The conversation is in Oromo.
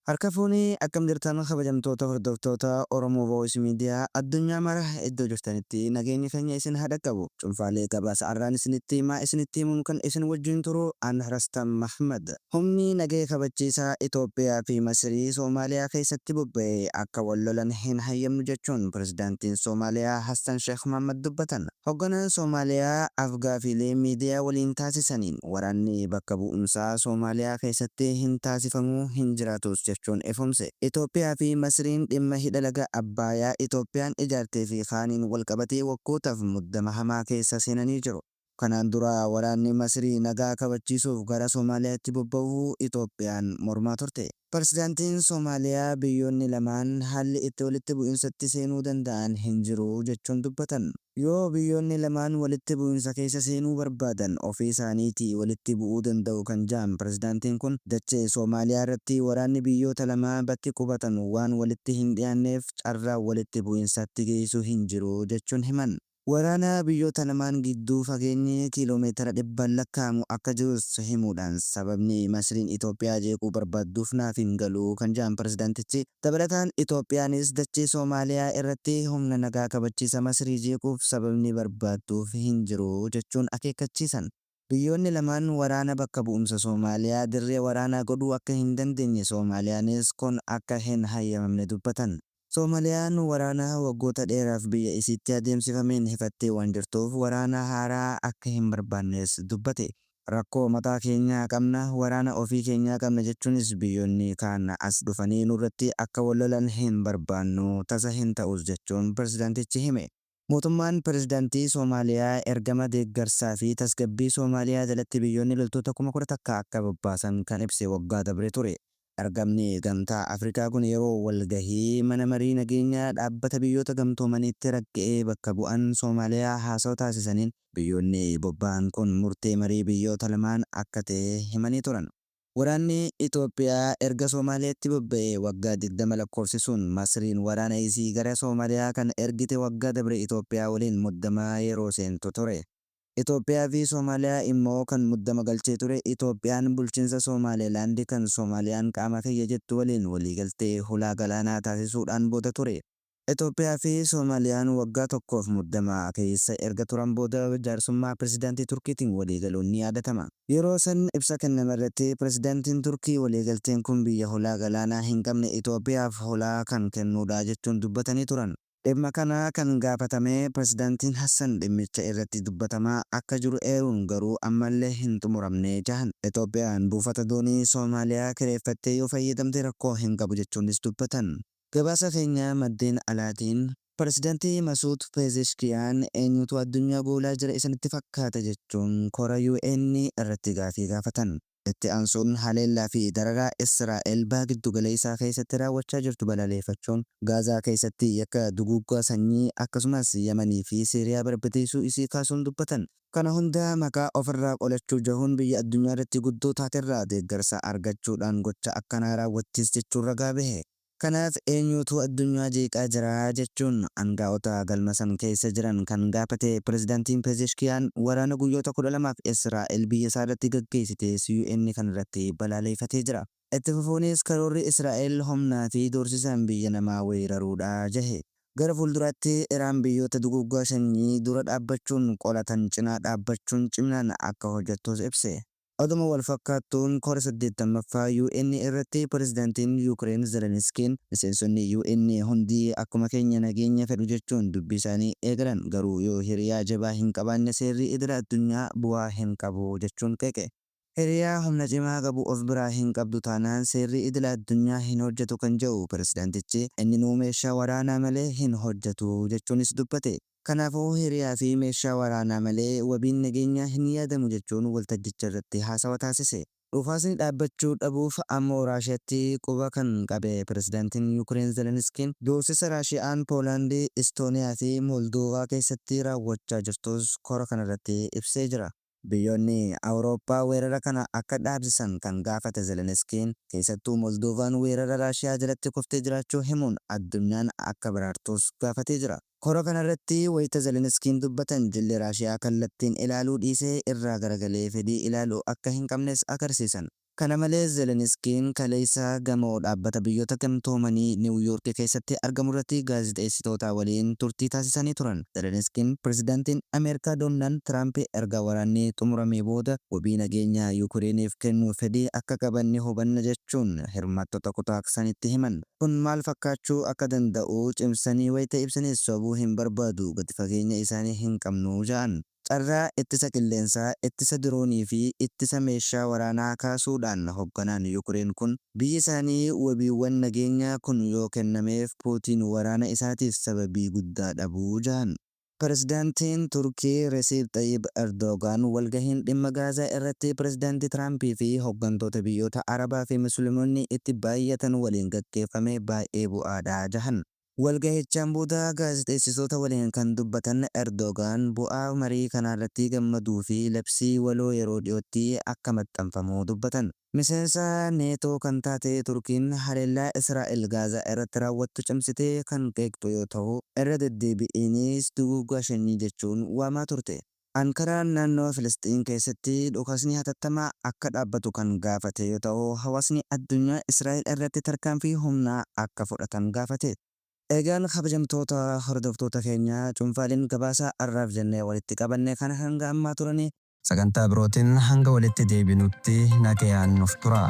Harka fuunii akkam jirtan kabajamtoota hordoftoota Oromoo Voice Media addunyaa mara iddoo jirtanitti nageenyi keenya isin haa dhaqqabu. Cuunfaalee gabaasa har'aan isinitti himaa isinitti himuun kan isin wajjin turu an Rastam Mahmad. Humni nagee kabachiisaa Itoophiyaa fi Masirii Soomaaliyaa keessatti bobba'ee akka wal lolan hin hayyamnu jechuun pirezidaantiin Soomaaliyaa Hassan Sheekh Mohammad dubbatan. Hoogganaan Soomaaliyaa afgaafiilee miidiyaa waliin taasisaniin waraanni bakka bu'umsaa Soomaaliyaa keessatti hin taasifamuu hin jiraatus jechuun ifomse. Itoophiyaa fi Masiriin dhimma hidha laga Abbayaa Itoophiyaan ijaartee fi kaaniin walqabatee waggootaaf muddama hamaa keessa seenanii jiru. Kanaan dura waraanni Masirii nagaa kabachiisuuf gara Soomaaliyaatti bobba'uu Itoophiyaan mormaa turte. Pirezidaantiin Soomaaliyaa biyyoonni lamaan haalli itti walitti bu'insatti seenuu danda'an hin jiru jechuun dubbatan. Yoo biyyoonni lamaan walitti bu'insa keessa seenuu barbaadan ofii isaaniitii walitti bu'uu danda'u kan jedhan pirezidaantiin kun dachee Soomaaliyaa irratti waraanni biyyoota lamaa bakki qubatan waan walitti hin dhiyaanneef carraa walitti bu'insatti geessuu hin jiru jechuun himan. Waraana biyyoota lamaan gidduu fageenyi kiiloomeetira dhibban lakkaa'amu akka jirus himuudhaan sababni Masiriin Itoophiyaa jeequu barbaadduuf naaf hin galu kan jedhan pirezidaantichi dabalataan Itoophiyaanis dachee Soomaaliyaa irratti humna nagaa kabachiisa Masirii jeequuf sababni barbaadduuf hin jiru jechuun akeekkachiisan. Biyyoonni lamaan waraana bakka bu'umsa Soomaaliyaa dirree waraanaa godhuu akka hin dandeenye Soomaaliyaanis kun akka hin hayyamamne dubbatan. Soomaaliyaan waraana waggoota dheeraaf biyya isiitti adeemsifameen hifattee waan jirtuuf waraana haaraa akka hin barbaannes dubbate. Rakkoo mataa keenyaa qabna, waraana ofii keenyaa qabna jechuunis biyyoonni kaan as dhufanii nurratti akka wal lolan hin barbaannu tasa hin ta'us jechuun pirezidaantichi hime. Mootummaan pirezidaantii Soomaaliyaa ergama deeggarsaa fi tasgabbii Soomaaliyaa jalatti biyyoonni loltoota 10,000 akka bobbaasan kan ibse waggaa dabre ture. Ergamni gamtaa Afrikaa kun yeroo walgahii mana marii nageenyaa dhaabbata biyyoota gamtoomaniitti ragga'ee bakka bu'an Soomaaliyaa haasawaa taasisaniin biyyoonni bobba'an kun murtee marii biyyoota lamaan akka ta'e himanii turan. Waraanni Itoophiyaa erga Soomaaliyaatti bobba'ee waggaa 20 lakkoofsisuun Masiriin waraana isii gara Soomaaliyaa kan ergite waggaa dabre Itoophiyaa waliin muddamaa yeroo seentu ture. Itoophiyaa fi Soomaaliyaa immoo kan muddama galchee ture Itoophiyaan bulchiinsa Somaalilaandi kan Soomaaliyaan qaama kiyya jettu waliin waliigaltee hulaa galaanaa taasisuudhaan booda ture. Itoophiyaa fi Soomaaliyaan waggaa tokkoof muddama keessa erga turan booda jaarsummaa pirezidaantii Turkiitiin waliigaluun ni yaadatama. Yeroo san ibsa kenname irratti pirezidaantiin Turkii waliigalteen kun biyya hulaa galaanaa hin qabne Itoophiyaaf hulaa kan kennuudha jechuun dubbatanii turan. Dhimma kana kan gaafatame pirezidaantiin Hassan dhimmicha irratti dubbatamaa akka jiru eeruun garuu ammallee hin xumuramne jahan. Itoophiyaan buufata doonii Soomaaliyaa kireeffattee yoo fayyadamte rakkoo hin qabu jechuunis dubbatan. Gabaasa keenya maddeen alaatiin pirezidaantii Masuud Pezeshkiyaan eenyutu addunyaa boolaa jira isinitti fakkaata jechuun kora UN irratti gaafii gaafatan. Itti aansuun haleellaa fi dararaa Israa'el baha giddu galeessaa keessatti raawwachaa jirtu balaaleffachuun Gaazaa keessatti yakka duguuggaa sanyii akkasumas Yamanii fi Siiriyaa barbadeessuu isii kaasuun dubbatan. Kana hunda maqaa ofirraa qolachuu jahuun biyya addunyaa irratti guddoo taaterraa deeggarsa argachuudhaan gocha akkanaa raawwattis jechuun ragaa bahe. Kanaaf eenyutu addunyaa jeeqaa jira jechuun aangaa'ota galma san keessa jiran kan gaafate pirezidaantiin Pezeshkiyaan waraana guyyoota 12f Israa'el biyya isaa irratti gaggeessite UN kan irratti balaaleffatee jira. Itti fufuunis karoorri Israa'el humnaa fi doorsisaan biyya namaa weeraruudha jahe. Gara fuulduraatti Iraan biyyoota duguuggaa sanyii dura dhaabbachuun qolatan cinaa dhaabbachuun ciminaan akka hojjettus ibse. Oduma wal fakkaattuun kora 80ffaa UN irratti pirezidaantiin Yuukireen Zeleniskiin miseensonni UN hundi akkuma keenya nageenya fedhu jechuun dubbii isaanii eegalan garuu yoo hiriyaa jabaa hin qabaanne seerri idila addunyaa bu'aa hin qabu jechuun qeeqe. Hiriyaa humna cimaa qabu of biraa hin qabdu taanaan seerri idila addunyaa hin hojjetu kan jedhu pirezidaantichi inni nuu meeshaa waraanaa malee hin hojjetu jechuunis dubbate. Kanaafuu hiriyaa fi meeshaa waraanaa malee wabiin nageenyaa hin yaadamu jechuun waltajjicha irratti haasawaa taasise. Dhukaasni dhaabbachuu dhabuuf ammoo Raashiyaatti quba kan qabe pirezidaantiin Yuukireen Zeleniskiin doorsisa Raashiyaan Poolaandii, Istooniyaa fi Moldoovaa keessatti raawwachaa jirtus kora kanarratti ibsee jira. Biyyoonni Awurooppaa weerara kana akka dhaabsisan kan gaafate Zeleniskiin keessattuu Moldoovaan weerara Raashiyaa jalatti kuftee jiraachuu himuun addunyaan akka baraartus gaafatee jira. Kora kanarratti wayita Zeleniskiin dubbatan jilli Raashiyaa kallattiin ilaaluu dhiisee irraa garagalee fedhii ilaaluu akka hin qabnes agarsiisan. Kana malees Zelenskiin kaleessa gamoo dhaabbata biyyoota gamtoomanii Niwuyoork keessatti argamu irratti gaazexeessitoota waliin turtii taasisanii turan. Zelenskiin pirezidaantiin Ameerikaa Doonaald Tiraamp erga waraanni xumuramee booda wabii nageenyaa Yuukreeniif kennuu fedhii akka qaban ni hubanna jechuun hirmaattota kutaksanitti himan. Kun maal fakkaachuu akka danda'u cimsanii wayita ibsanis sobuu hin barbaadu gadi fageenya isaanii hin qabnu ja'an. Carraa ittisa qilleensaa, ittisa diroonii fi ittisa meeshaa waraanaa kaasuudhaan hoogganaan Yuukireen kun biyyi isaanii wabiiwwan nageenyaa kun yoo kennameef Puutiin waraana isaatiif sababii guddaa dhabuu ja'an. Pirezidaantiin Turkii Resiip Xayyib Erdogaan walgahiin dhimma Gaazaa irratti pirezidaantii Tiraampii fi hooggantoota biyyoota Arabaa fi Musliimoonni itti baay'atan waliin gaggeeffame baay'ee bu'aadha jahan. Walgahichaan booda gaazexeessitoota waliin kan dubbatan Erdogaan bu'aa marii kanarratti gammaduu fi labsii waloo yeroo dhiyootti akka maxxanfamu dubbatan. Miseensa neetoo kan taate Turkiin haleellaa Israa'el Gaazaa irratti raawwattu cimsitee kan qeeqxu yoo ta'u, irra deddeebi'iinis duguuggaa shanii jechuun waamaa turte. Ankaraan naannoo Filisxiin keessatti dhukasni hatattamaa akka dhaabbatu kan gaafate yoo ta'u, hawaasni addunyaa Israa'el irratti tarkaanfii humnaa akka fudhatan gaafate. Egaan kabajamtoota hordoftoota keenyaa cuunfaaleen gabaasa har'aaf jennee walitti qabanne kana hanga ammaa turanii sagantaa birootiin hanga walitti deebinutti nagayaan nuuf tura.